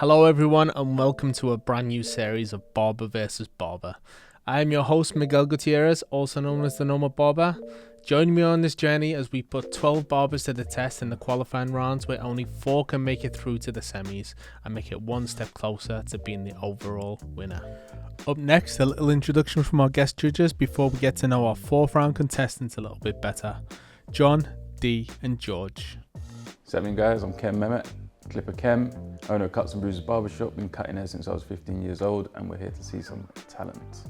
Hello everyone and welcome to a brand new series of Barber vs Barber. I am your host Miguel Gutierrez, also known as the Nomad Barber. Join me on this journey as we put 12 barbers to the test in the qualifying rounds where only 4 can make it through to the semis and make it one step closer to being the overall winner. Up next, a little introduction from our guest judges before we get to know our 4th round contestants a little bit better. John, Dee and George. Seven guys, I'm Kem Mehmet, Clipper Kem, owner of Cuts and Bruises Barbershop, been cutting hair since I was 15 years old and we're here to see some talent.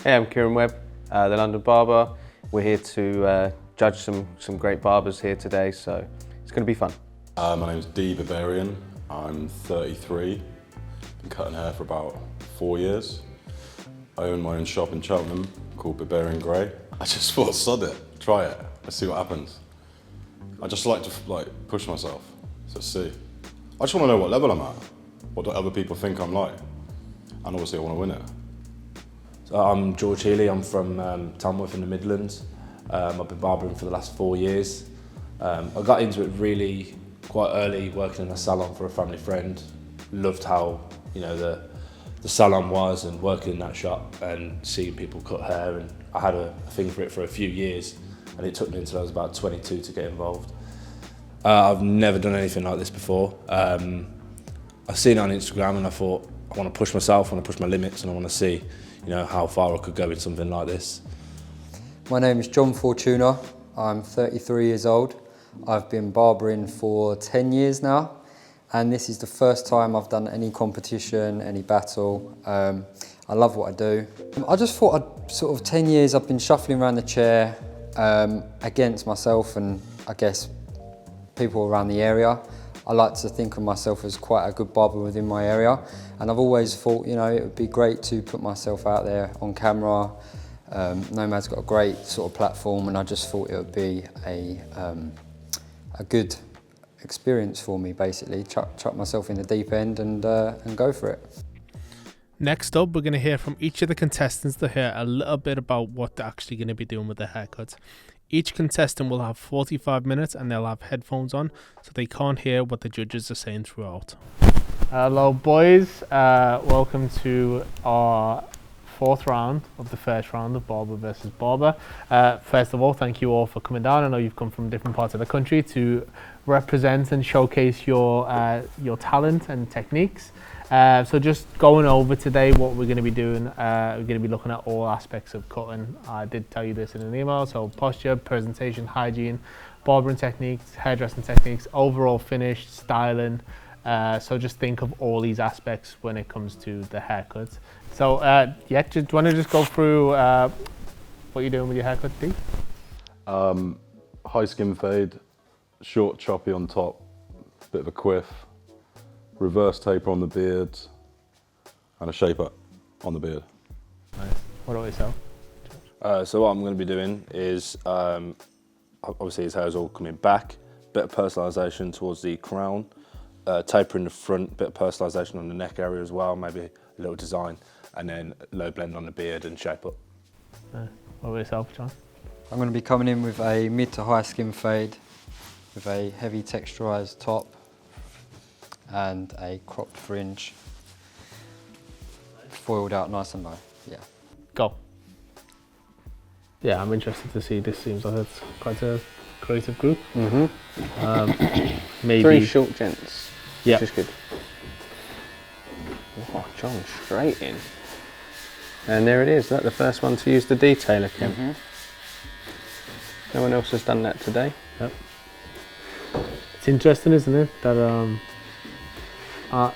Hey, I'm Kieran Webb, the London Barber. We're here to judge some great barbers here today, so it's going to be fun. My name's Dee Barbarian, I'm 33, been cutting hair for about 4 years. I own my own shop in Cheltenham called Barbering Grey. I just thought, sod it, try it, let's see what happens. I just like to push myself, so see. I just want to know what level I'm at, what do other people think I'm like, and obviously I want to win it. So I'm George Healy, I'm from Tamworth in the Midlands. I've been barbering for the last 4 years. I got into it really quite early, working in a salon for a family friend. Loved how, the salon was and working in that shop and seeing people cut hair, and I had a thing for it for a few years, and it took me until I was about 22 to get involved. I've never done anything like this before. I've seen it on Instagram and I thought, I want to push myself, I want to push my limits, and I want to see how far I could go in something like this. My name is John Fortuna, I'm 33 years old. I've been barbering for 10 years now, and this is the first time I've done any competition, any battle. I love what I do. I just thought 10 years I've been shuffling around the chair against myself and I guess people around the area. I like to think of myself as quite a good barber within my area, and I've always thought, it would be great to put myself out there on camera. Nomad's got a great sort of platform, and I just thought it would be a good experience for me, basically. Chuck myself in the deep end and go for it. Next up, we're going to hear from each of the contestants to hear a little bit about what they're actually going to be doing with their haircuts. Each contestant will have 45 minutes and they'll have headphones on so they can't hear what the judges are saying throughout. Hello boys, welcome to our 4th round of the first round of Barber vs Barber. First of all, thank you all for coming down. I know you've come from different parts of the country to represent and showcase your talent and techniques. So just going over today what we're going to be doing, we're going to be looking at all aspects of cutting. I did tell you this in an email, so posture, presentation, hygiene, barbering techniques, hairdressing techniques, overall finish, styling. So just think of all these aspects when it comes to the haircuts. So do you want to just go through what you're doing with your haircut, Dee? High skin fade, short choppy on top, bit of a quiff, reverse taper on the beard, and a shaper on the beard. Nice. What about yourself? So what I'm going to be doing is, obviously his hair's all coming back, bit of personalisation towards the crown, taper in the front, bit of personalisation on the neck area as well, maybe a little design, and then low blend on the beard and shape up. What about yourself, John? I'm going to be coming in with a mid to high skin fade with a heavy texturised top and a cropped fringe, foiled out nice and low. Yeah. Go. Yeah, I'm interested to see. This seems like it's quite a creative group. Maybe 3 short gents, yeah, which is good. Oh, John, straight in. And there it is, that's the first one to use the detailer, Kim. No one else has done that today. Yep. It's interesting, isn't it, that I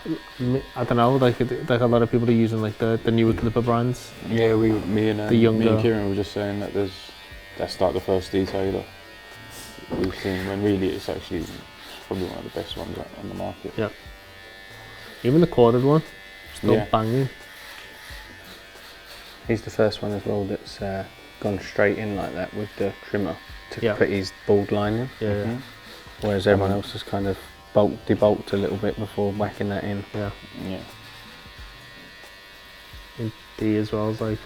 don't know, like a lot of people are using like the newer clipper brands. Yeah, me and Kieran were just saying that that's like the first detailer we've seen, when really it's actually probably one of the best ones on the market. Yeah. Even the corded one, still banging. He's the first one as well that's gone straight in like that with the trimmer to put his bald line in. Yeah. Whereas everyone else has kind of debulked a little bit before whacking that in. Yeah. And D as well as like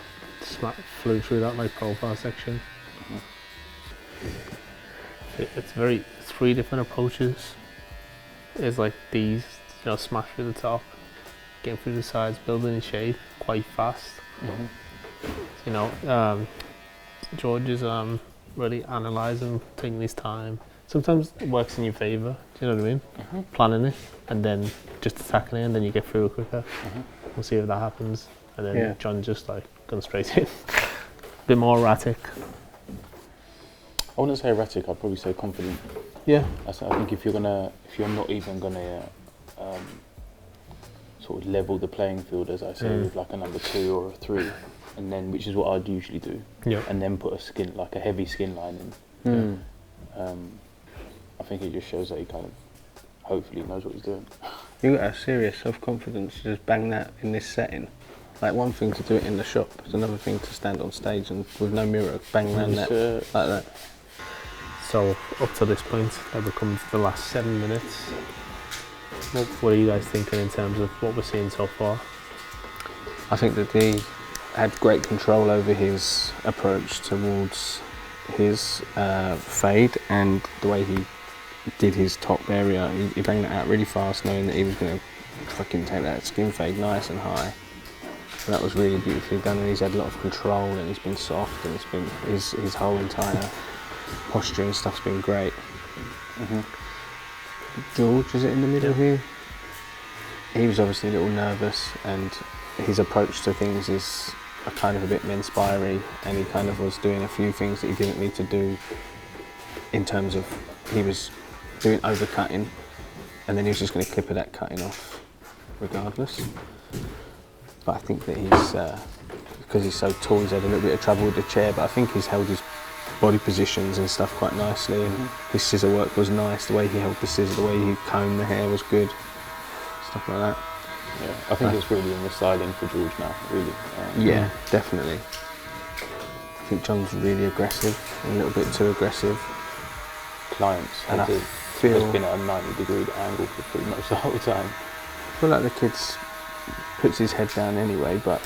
flew through that like profile section. It's 3 different approaches. It's like these smash through the top, getting through the sides, building in shape quite fast. George is really analysing, taking his time. Sometimes it works in your favour, do you know what I mean? Planning it and then just attacking it, and then you get through it quicker. We'll see if that happens. And then John just like going straight in. A bit more erratic. I wouldn't say erratic, I'd probably say confident. Yeah. I think if you're not even gonna sort of level the playing field, as I say, with like a number 2 or a 3, and then, which is what I'd usually do, and then put a heavy skin line in. I think it just shows that he kind of hopefully knows what he's doing. You got a serious self-confidence to just bang that in this setting. Like, one thing to do it in the shop, it's another thing to stand on stage and with no mirror bang around that like that. So up to this point, we're coming to the last 7 minutes. What are you guys thinking in terms of what we're seeing so far? I think that he had great control over his approach towards his fade, and the way he did his top area. He banged it out really fast, knowing that he was going to fucking take that skin fade nice and high. So that was really beautifully done, and he's had a lot of control, and he's been soft, and it's been his whole entire posture and stuff's been great. George, is it in the middle here? He was obviously a little nervous, and his approach to things is a kind of a bit menspiry, and he kind of was doing a few things that he didn't need to do, in terms of he was doing overcutting, and then he was just going to clipper that cutting off regardless. But I think that he's, because he's so tall, he's had a little bit of trouble with the chair, but I think he's held his body positions and stuff quite nicely, and his scissor work was nice, the way he held the scissor, the way he combed the hair was good, stuff like that. Yeah, I think it's really in the styling for George now, really. Yeah, definitely. I think John's really aggressive, a little bit too aggressive. Clients And has been at a 90-degree angle for pretty much the whole time. I feel like the kid puts his head down anyway, but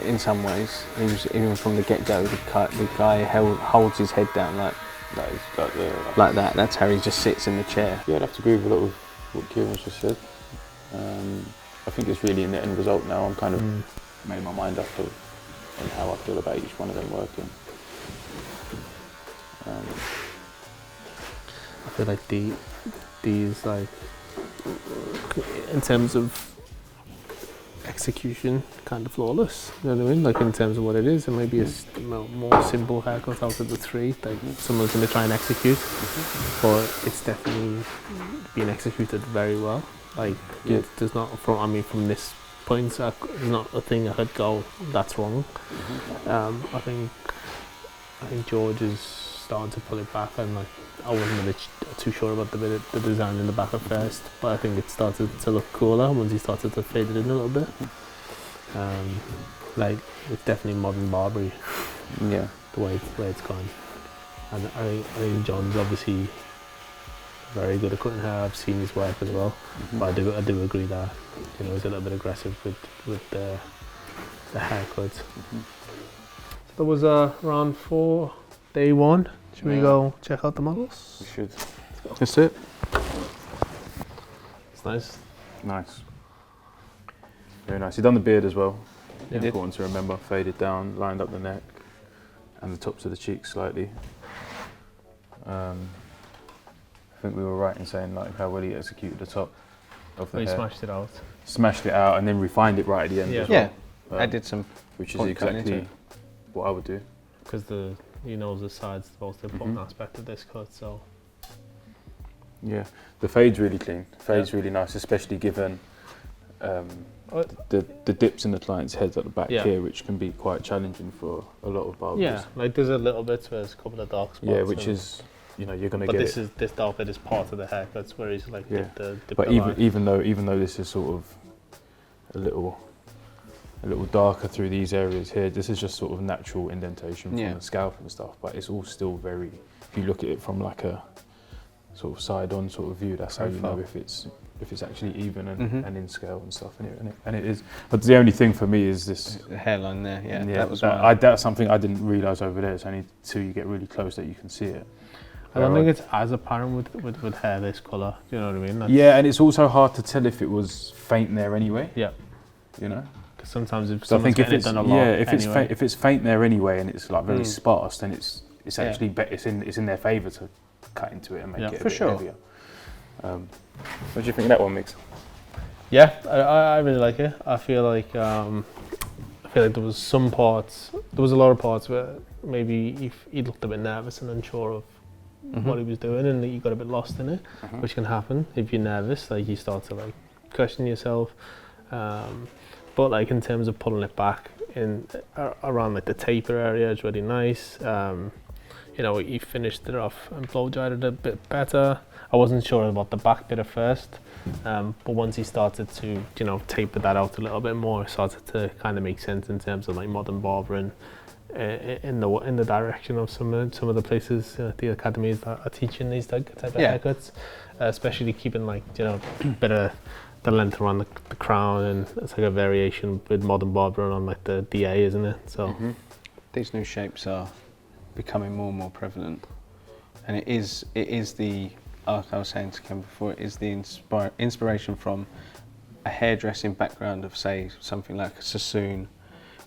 in some ways, he was, even from the get-go, the guy holds his head down like that. That's how he just sits in the chair. Yeah, I'd have to agree with a lot of what Kieran's just said. I think it's really in the end result now. I'm kind of made my mind up on how I feel about each one of them working. I feel like these like, in terms of execution, kind of flawless. You know what I mean? Like, in terms of what it is, it may be a more simple haircut out of the 3 that someone's going to try and execute, but it's definitely been executed very well. Like, there's not, from this point, there's not a thing I could go, that's wrong. I think George is starting to pull it back, and like, I wasn't really too sure about the design in the back at first, but I think it started to look cooler once he started to fade it in a little bit. Like, it's definitely modern Barbary. Yeah, the way it's gone. And I think John's obviously very good at cutting hair. I've seen his work as well, but I do agree that he's a little bit aggressive with the haircut. So that was round 4, day 1. Should we go check out the models? we should. That's it. It's nice. Nice. Very nice. He done the beard as well. Yeah. Important to remember. Faded down, lined up the neck, and the tops of the cheeks slightly. I think we were right in saying like how well he executed the top of the hair. He smashed it out. Smashed it out and then refined it right at the end as well. Yeah, I did some. Which is point cutting into exactly it. what I would do. Because the side's the most important aspect of this cut, so. Yeah, the fade's really clean. Fade's really nice, especially given the dips in the client's heads at the back here, which can be quite challenging for a lot of barbers. Yeah, like there's a little bit where there's a couple of dark spots. Yeah, which is, you're going to get But this dark bit is part of the haircuts where he's like the But even though this is sort of a little darker through these areas here, this is just sort of natural indentation from the scalp and stuff, but it's all still very, if you look at it from like a sort of side-on sort of view, that's how you know if it's actually even and in scale and stuff, and it is. But the only thing for me is this the hairline there. Yeah, that's something I didn't realise over there. It's only till you get really close that you can see it. I don't think it's as apparent with hair this colour. Do you know what I mean? Yeah, and it's also hard to tell if it was faint there anyway. Yeah. You know? Because sometimes if So I think if getting it's it done a lot, if it's faint there anyway and it's like very sparse, then it's actually it's in their favour to cut into it and make it a bit heavier. What do you think of that one, Mix? Yeah, I really like it. I feel like there was some parts, there was a lot of parts where maybe he looked a bit nervous and unsure of what he was doing, and you got a bit lost in it, which can happen if you're nervous. Like you start to like question yourself. But like in terms of pulling it back in around like the taper area is really nice. You know, he finished it off and blow dried it a bit better. I wasn't sure about the back bit at first, but once he started to, you know, taper that out a little bit more, it started to kind of make sense in terms of like modern barbering in the direction of some of the places, the academies that are teaching these type of haircuts, especially keeping like, you know, bit of the length around the crown, and it's like a variation with modern barbering on like the DA, isn't it? So these new shapes are becoming more and more prevalent, and it is the, like I was saying to Ken before, it is the inspiration from a hairdressing background of, say, something like a Sassoon,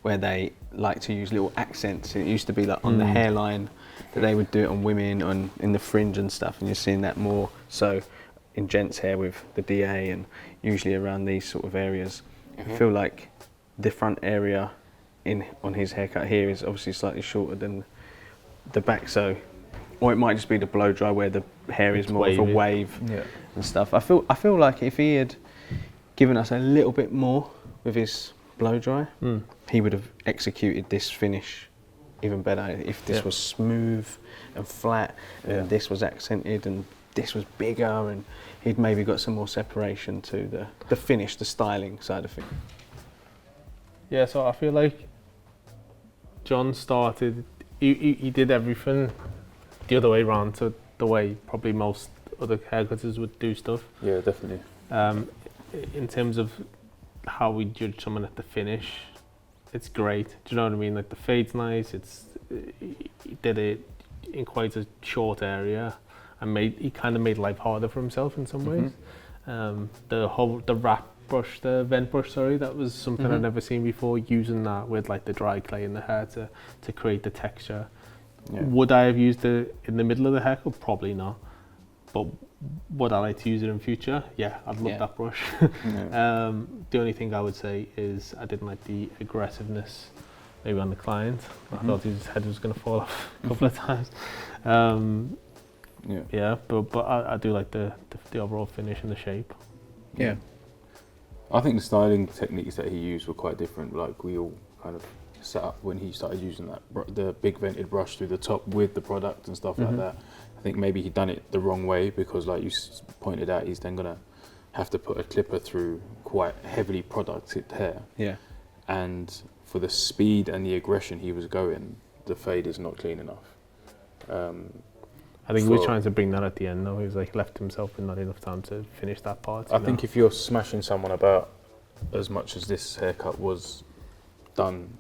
where they like to use little accents. It used to be like on the hairline that they would do it on women, on in the fringe and stuff, and you're seeing that more so in gents' hair with the DA and usually around these sort of areas. I feel like the front area on his haircut here is obviously slightly shorter than the back, so, or it might just be the blow dry where the hair is more of a wave and stuff. I feel like if he had given us a little bit more with his blow dry, he would have executed this finish even better. If this was smooth and flat, and this was accented, and this was bigger, and he'd maybe got some more separation to the finish, the styling side of things. Yeah, so I feel like John started, he did everything the other way around to the way probably most other haircutters would do stuff. Yeah, definitely. In terms of how we judge someone at the finish, it's great. Do you know what I mean? Like the fade's nice. He did it in quite a short area, and he kind of made life harder for himself in some ways. The wrap brush, the vent brush, sorry, that was something I'd never seen before. Using that with like the dry clay in the hair to create the texture. Yeah. Would I have used it in the middle of the haircut? Probably not. But would I like to use it in future? Yeah, I'd love that brush. The only thing I would say is I didn't like the aggressiveness maybe on the client. I thought his head was going to fall off a couple of times. But I do like the overall finish and the shape. Yeah. I think the styling techniques that he used were quite different. Like we all kind of set up when he started using the big vented brush through the top with the product and stuff like that. I think maybe he'd done it the wrong way, because like you pointed out, he's then gonna have to put a clipper through quite heavily producted hair. Yeah. And for the speed and the aggression he was going, the fade is not clean enough. I think he was trying to bring that at the end though. He was like left himself with not enough time to finish that part. I think if you're smashing someone about as much as this haircut was done,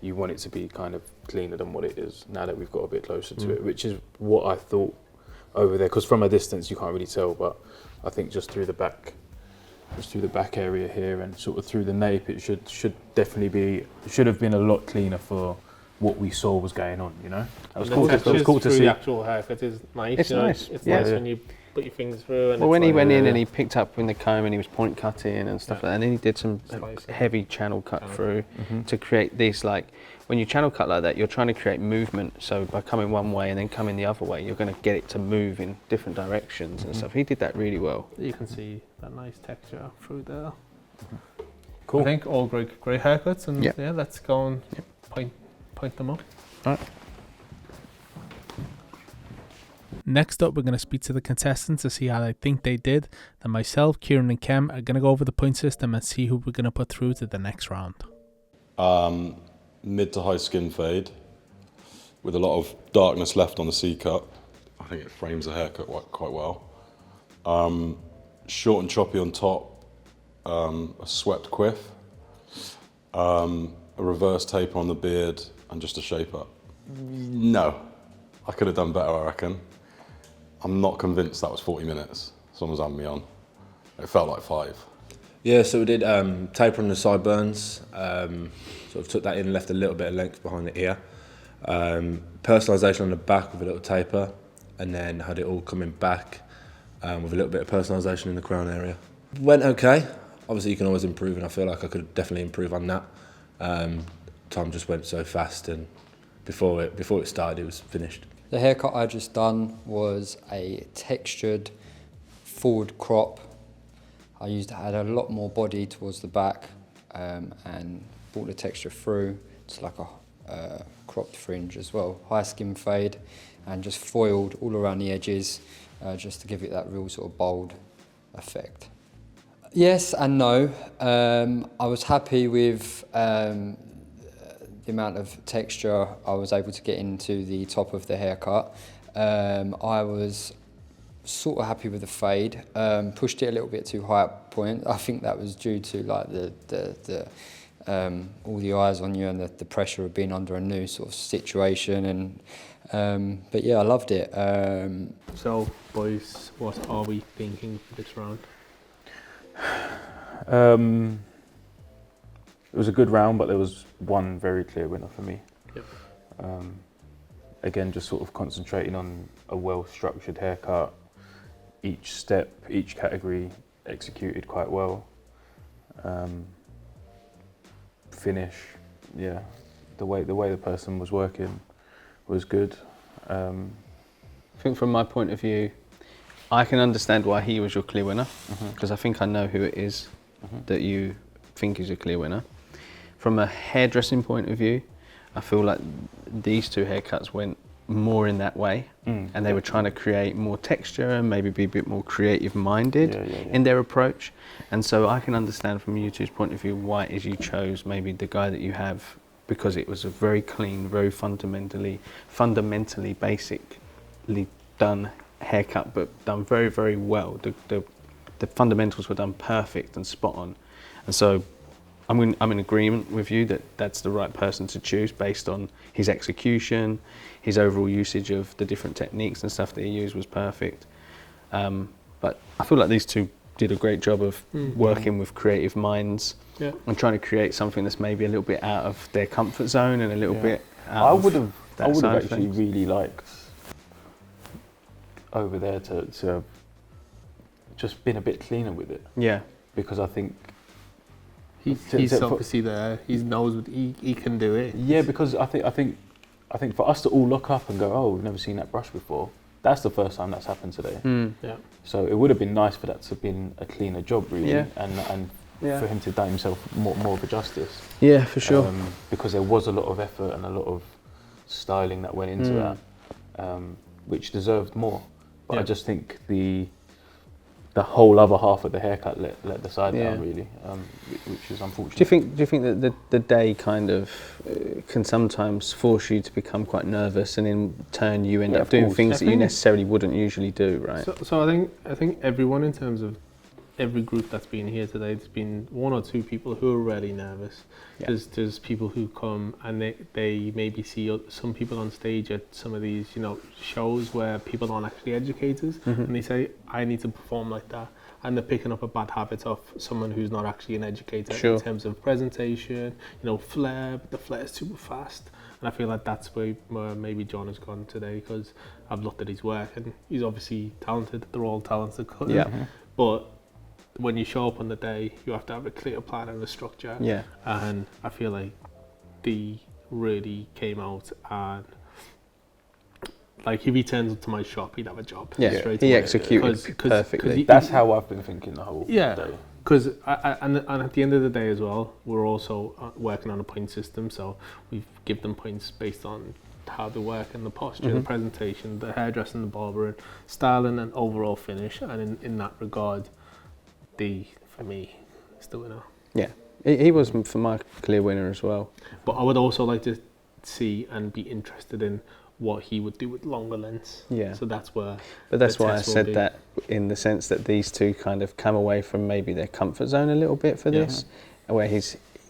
you want it to be kind of cleaner than what it is now that we've got a bit closer to it, which is what I thought over there, because from a distance you can't really tell, but I think just through the back area here and sort of through the nape, it should have been a lot cleaner for what we saw was going on, you know. It was cool to see. The actual haircut is nice. It's nice. It's nice when you put your fingers through. And when he went in and he picked up in the comb and he was point cutting and stuff like that, and then he did some heavy channel cut through to create this, like, when you channel cut like that, you're trying to create movement. So by coming one way and then coming the other way, you're going to get it to move in different directions and stuff. He did that really well. You can see that nice texture through there. Cool. I think all great haircuts, and let's go and point them up. All right. Next up, we're going to speak to the contestants to see how they think they did. Then myself, Kieran and Kem are going to go over the point system and see who we're going to put through to the next round. Mid to high skin fade with a lot of darkness left on the C-cut. I think it frames the haircut quite well. Short and choppy on top, a swept quiff, a reverse taper on the beard, and just a shape up. No, I could have done better, I reckon. I'm not convinced that was 40 minutes. Someone's having me on. It felt like 5. Yeah, so we did taper on the sideburns, sort of took that in, left a little bit of length behind the ear. Personalisation on the back with a little taper, and then had it all coming back with a little bit of personalisation in the crown area. Went okay. Obviously you can always improve, and I feel like I could definitely improve on that. Time just went so fast, and before it started, it was finished. The haircut I just done was a textured forward crop. I had a lot more body towards the back and brought the texture through. It's like a cropped fringe as well. High skin fade and just foiled all around the edges just to give it that real sort of bold effect. Yes and no. I was happy with the amount of texture I was able to get into the top of the haircut. I was sort of happy with the fade. Pushed it a little bit too high at point. I think that was due to like all the eyes on you and the pressure of being under a new sort of situation. And but yeah, I loved it. So, boys, what are we thinking for this round? It was a good round, but there was one very clear winner for me. Yep. Again, just sort of concentrating on a well-structured haircut. Each step, each category executed quite well. Finish, yeah, the way the person was working was good. I think from my point of view, I can understand why he was your clear winner, because I think I know who it is that you think is a clear winner. From a hairdressing point of view, I feel like these two haircuts went more in that way, and they were trying to create more texture and maybe be a bit more creative minded in their approach. And so I can understand from you two's point of view why it is you chose maybe the guy that you have, because it was a very clean, very fundamentally basically done haircut, but done very, very well. The fundamentals were done perfect and spot on. And so I'm in agreement with you that that's the right person to choose based on his execution, his overall usage of the different techniques and stuff that he used was perfect. But I feel like these two did a great job of working with creative minds and trying to create something that's maybe a little bit out of their comfort zone and a little bit out I would have actually things. really liked over there to just been a bit cleaner with it. Yeah. Because I think He's obviously there. He knows what he can do it. Yeah, because I think for us to all look up and go, oh, we've never seen that brush before. That's the first time that's happened today. Yeah. So it would have been nice for that to have been a cleaner job, really, and for him to do himself more of a justice. Yeah, for sure. Because there was a lot of effort and a lot of styling that went into that, which deserved more. But I just think the whole other half of the haircut let the side down, really, which is unfortunate. Do you think that the day kind of can sometimes force you to become quite nervous, and in turn you end up doing things that you necessarily wouldn't usually do, right? So I think everyone, in terms of every group that's been here today, there's been one or two people who are really nervous. Yeah. There's people who come and they maybe see some people on stage at some of these, shows where people aren't actually educators, and they say, I need to perform like that. And they're picking up a bad habit of someone who's not actually an educator in terms of presentation, flair, but the flair is super fast. And I feel like that's where maybe John has gone today, because I've looked at his work and he's obviously talented. They're all talented cutters. Yeah. But when you show up on the day, you have to have a clear plan and a structure. Yeah. And I feel like they really came out, and like if he turns up to my shop, he'd have a job. Yeah, straight away. Executed perfectly. That's how I've been thinking the whole day. Because and at the end of the day as well, we're also working on a point system, so we give them points based on how they work and the posture, the presentation, the hairdressing, the barbering, styling, and overall finish. And in that regard, for me, is the winner. Yeah, he was for my clear winner as well. But I would also like to see and be interested in what he would do with longer lengths. Yeah. So that's where. But that's why I said that, in the sense that these two kind of come away from maybe their comfort zone a little bit for this, where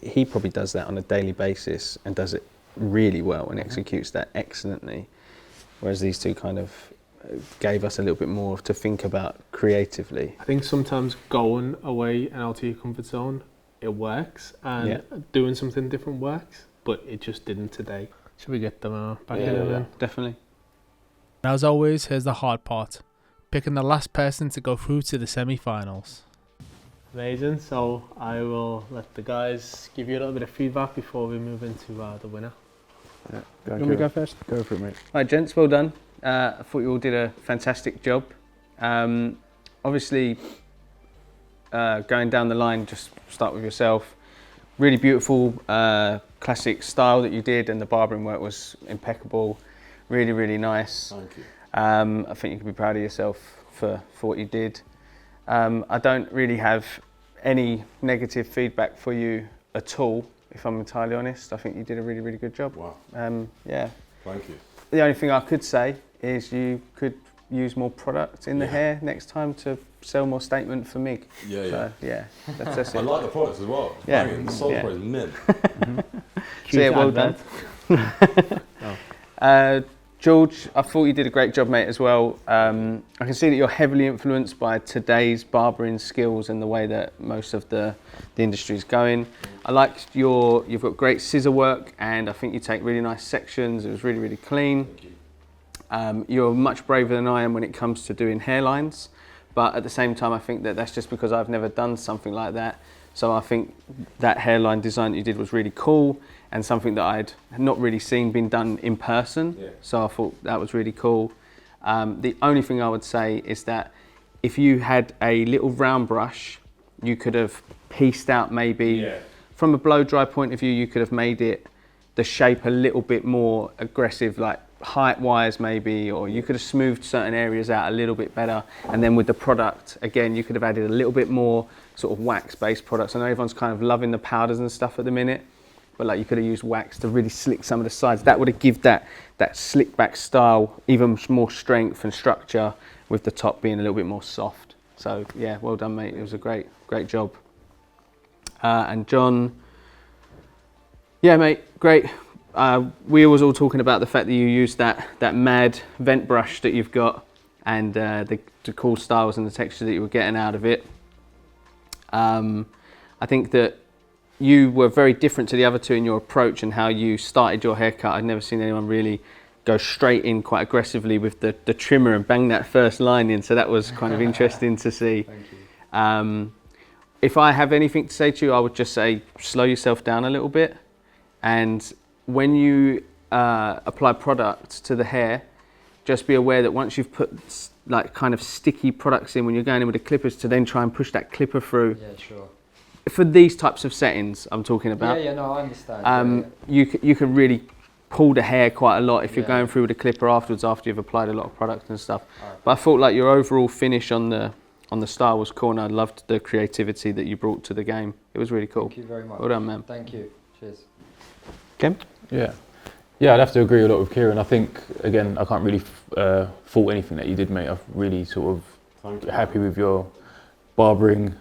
he probably does that on a daily basis and does it really well and executes that excellently, whereas these two kind of gave us a little bit more to think about creatively. I think sometimes going away and out of your comfort zone, it works, and doing something different works, but it just didn't today. Should we get them back in then? Definitely. As always, here's the hard part. Picking the last person to go through to the semi-finals. Amazing, so I will let the guys give you a little bit of feedback before we move into the winner. Yeah, you want me to go first? Go for it, mate. Right, gents, well done. I thought you all did a fantastic job. Obviously, going down the line, just start with yourself. Really beautiful classic style that you did, and the barbering work was impeccable. Really, really nice. Thank you. I think you can be proud of yourself for what you did. I don't really have any negative feedback for you at all, if I'm entirely honest. I think you did a really, really good job. Wow. Yeah. Thank you. The only thing I could say is you could use more product in the hair next time to sell more statement for Mig. Yeah. That's I it. like the products as well. Yeah. Banging. The salt spray is mint. So yeah, well done. George, I thought you did a great job, mate, as well. I can see that you're heavily influenced by today's barbering skills and the way that most of the industry is going. I liked you've got great scissor work, and I think you take really nice sections. It was really, really clean. You're much braver than I am when it comes to doing hairlines, but at the same time, I think that that's just because I've never done something like that. So I think that hairline design that you did was really cool, and something that I'd not really seen been done in person. Yeah. So I thought that was really cool. The only thing I would say is that if you had a little round brush, you could have pieced out maybe, from a blow dry point of view, you could have made it the shape a little bit more aggressive, like height wise maybe, or you could have smoothed certain areas out a little bit better. And then with the product, again, you could have added a little bit more sort of wax based products. I know everyone's kind of loving the powders and stuff at the minute, but like you could have used wax to really slick some of the sides. That would have given that slick back style even more strength and structure, with the top being a little bit more soft. So yeah, well done, mate. It was a great job. And John, yeah, mate, great. We was all talking about the fact that you used that mad vent brush that you've got, and the cool styles and the texture that you were getting out of it. I think that you were very different to the other two in your approach and how you started your haircut. I'd never seen anyone really go straight in quite aggressively with the trimmer and bang that first line in, so that was kind of interesting to see. Thank you. If I have anything to say to you, I would just say slow yourself down a little bit, and when you apply product to the hair, just be aware that once you've put like kind of sticky products in, when you're going in with the clippers, to then try and push that clipper through. Yeah, sure. For these types of settings I'm talking about. Yeah, no, I understand. You can really pull the hair quite a lot if you're going through with a clipper afterwards, after you've applied a lot of product and stuff. Right. But I thought like your overall finish on the style was cool, and I loved the creativity that you brought to the game. It was really cool. Thank you very much. Well done, man. Thank you. Cheers. Kim? Yeah, I'd have to agree a lot with Kieran. I think, again, I can't really fault anything that you did, mate. I'm really sort of happy with your barbering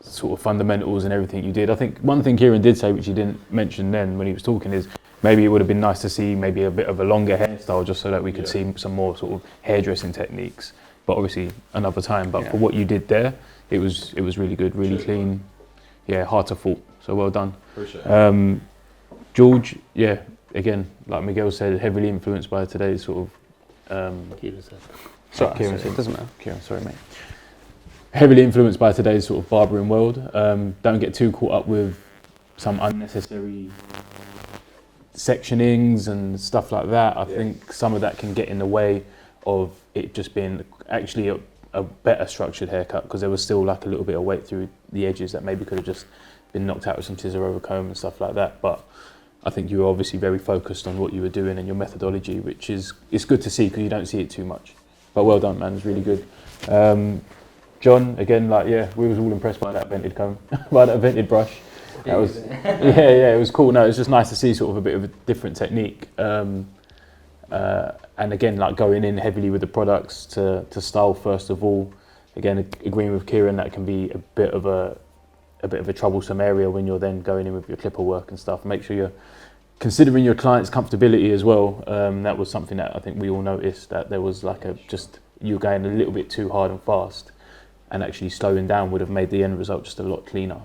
sort of fundamentals and everything you did. I think one thing Kieran did say, which he didn't mention then when he was talking, is maybe it would have been nice to see maybe a bit of a longer hairstyle, just so that we could see some more sort of hairdressing techniques. But obviously another time. But for what you did there, it was really good, really clean. Yeah, hard to fault. So well done. Appreciate it. George, yeah, again, like Miguel said, heavily influenced by today's sort of. Kieran said. Sorry, Kieran it doesn't matter. Kieran, sorry, mate. Heavily influenced by today's sort of barbering world. Don't get too caught up with some unnecessary sectionings and stuff like that. I think some of that can get in the way of it just being actually a better structured haircut, because there was still like a little bit of weight through the edges that maybe could have just been knocked out with some scissor over comb and stuff like that. But I think you were obviously very focused on what you were doing and your methodology, which is, it's good to see because you don't see it too much. But well done, man, it's really good. John, again, like, we was all impressed by that vented comb, by that vented brush. That was, it was cool. No, it was just nice to see sort of a bit of a different technique. And again, like going in heavily with the products to style first of all. Again, agreeing with Kieran, that can be a bit of a troublesome area when you're then going in with your clipper work and stuff. Make sure you're considering your client's comfortability as well, that was something that I think we all noticed, that there was like you going a little bit too hard and fast, and actually slowing down would have made the end result just a lot cleaner.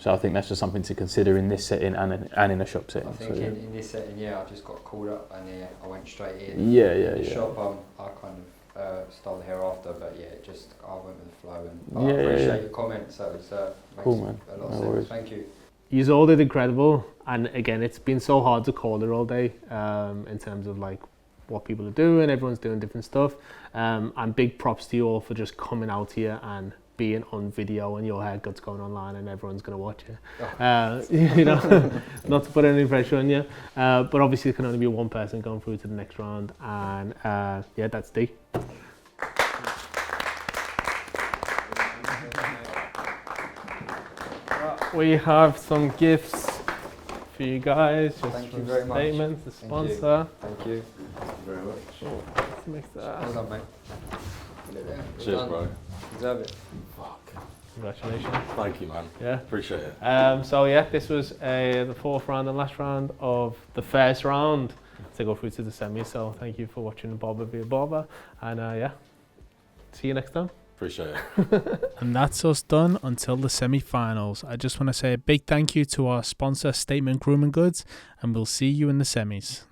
So I think that's just something to consider in this setting and in a shop setting. I think so, in this setting, I just got called up and I went straight in. In the shop, I kind of stole the hair after, but I went with the flow. And I appreciate your comments. So it's cool, makes man. a lot No of sense. worries. Thank you. You all did incredible, and again, it's been so hard to call it all day in terms of like what people are doing. Everyone's doing different stuff, and big props to you all for just coming out here and being on video, and your haircut's going online and everyone's going to watch it. You know, not to put any pressure on you, but obviously there can only be one person going through to the next round, and that's D. We have some gifts for you guys. Just Thank you very much. Statements, the sponsor. Thank you. Very much. Let's mix that. Well done, mate. Cheers, bro. Deserve it. Congratulations. Thank you, man. Yeah. Appreciate it. This was the fourth round and last round of the first round to go through to the semi. So thank you for watching Barber vs Barber, and see you next time. Appreciate it. And that's us done until the semi-finals. I just want to say a big thank you to our sponsor, Statement Grooming Goods, and we'll see you in the semis.